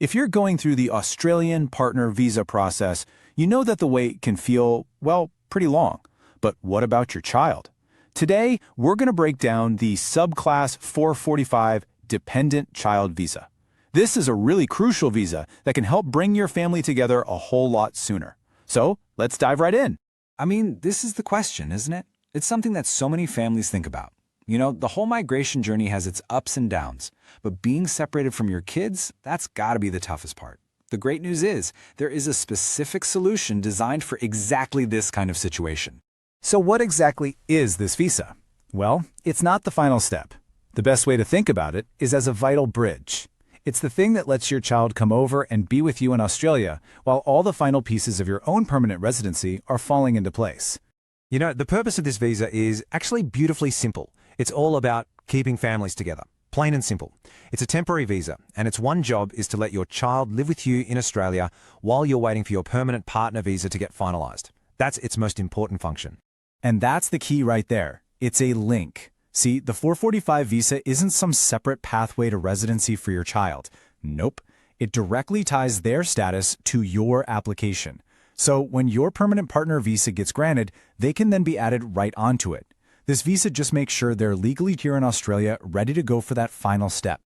If you're going through the Australian partner visa process, you know that the wait can feel, well, pretty long. But what about your child? Today, we're going to break down the Subclass 445 Dependent Child Visa. This is a really crucial visa that can help bring your family together a whole lot sooner. So, let's dive right in. I mean, this is the question, isn't it? It's something that so many families think about. You know, the whole migration journey has its ups and downs, but being separated from your kids, that's gotta be the toughest part. The great news is, there is a specific solution designed for exactly this kind of situation. So what exactly is this visa? Well, it's not the final step. The best way to think about it is as a vital bridge. It's the thing that lets your child come over and be with you in Australia, while all the final pieces of your own permanent residency are falling into place. You know, the purpose of this visa is actually beautifully simple. It's all about keeping families together. Plain and simple. It's a temporary visa, and its one job is to let your child live with you in Australia while you're waiting for your permanent partner visa to get finalized. That's its most important function. And that's the key right there. It's a link. See, the 445 visa isn't some separate pathway to residency for your child. Nope. It directly ties their status to your application. So when your permanent partner visa gets granted, they can then be added right onto it. This visa just makes sure they're legally here in Australia, ready to go for that final step.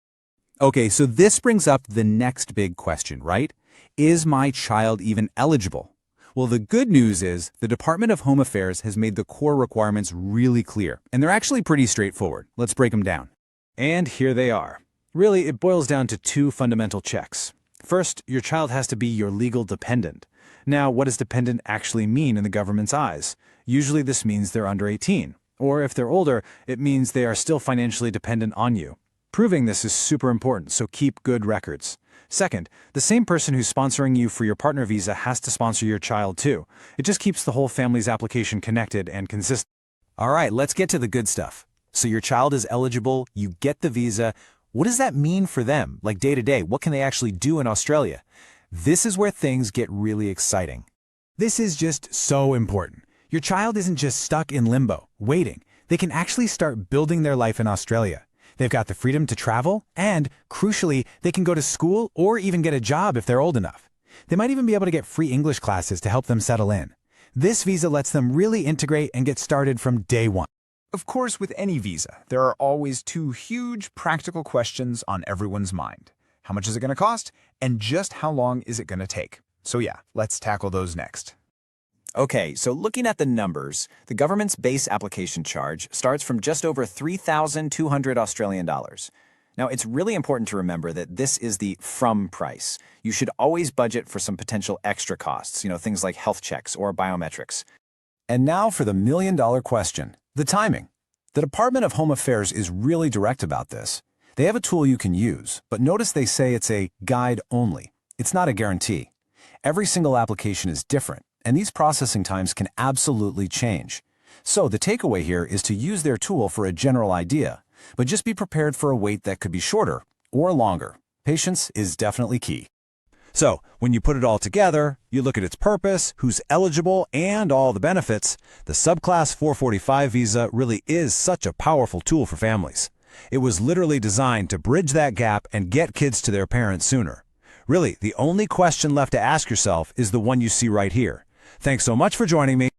Okay, so this brings up the next big question, right? Is my child even eligible? Well, the good news is the Department of Home Affairs has made the core requirements really clear, and they're actually pretty straightforward. Let's break them down. And here they are. Really, it boils down to two fundamental checks. First, your child has to be your legal dependent. Now, what does dependent actually mean in the government's eyes? Usually this means they're under 18. Or if they're older, it means they are still financially dependent on you. Proving this is super important, so keep good records. Second, the same person who's sponsoring you for your partner visa has to sponsor your child too. It just keeps the whole family's application connected and consistent. All right, let's get to the good stuff. So your child is eligible, you get the visa. What does that mean for them, like day to day? What can they actually do in Australia? This is where things get really exciting. This is just so important. Your child isn't just stuck in limbo, waiting. They can actually start building their life in Australia. They've got the freedom to travel, and, crucially, they can go to school or even get a job if they're old enough. They might even be able to get free English classes to help them settle in. This visa lets them really integrate and get started from day one. Of course, with any visa, there are always two huge practical questions on everyone's mind. How much is it going to cost? And just how long is it going to take? So yeah, let's tackle those next. Okay, so looking at the numbers, the government's base application charge starts from just over 3,200 Australian dollars. Now, it's really important to remember that this is the from price. You should always budget for some potential extra costs, things like health checks or biometrics. And now for the million-dollar question, the timing. The Department of Home Affairs is really direct about this. They have a tool you can use, but notice they say it's a guide only. It's not a guarantee. Every single application is different, and these processing times can absolutely change. So the takeaway here is to use their tool for a general idea, but just be prepared for a wait that could be shorter or longer. Patience is definitely key. So when you put it all together, you look at its purpose, who's eligible, and all the benefits, the Subclass 445 visa really is such a powerful tool for families. It was literally designed to bridge that gap and get kids to their parents sooner. Really, the only question left to ask yourself is the one you see right here. Thanks so much for joining me.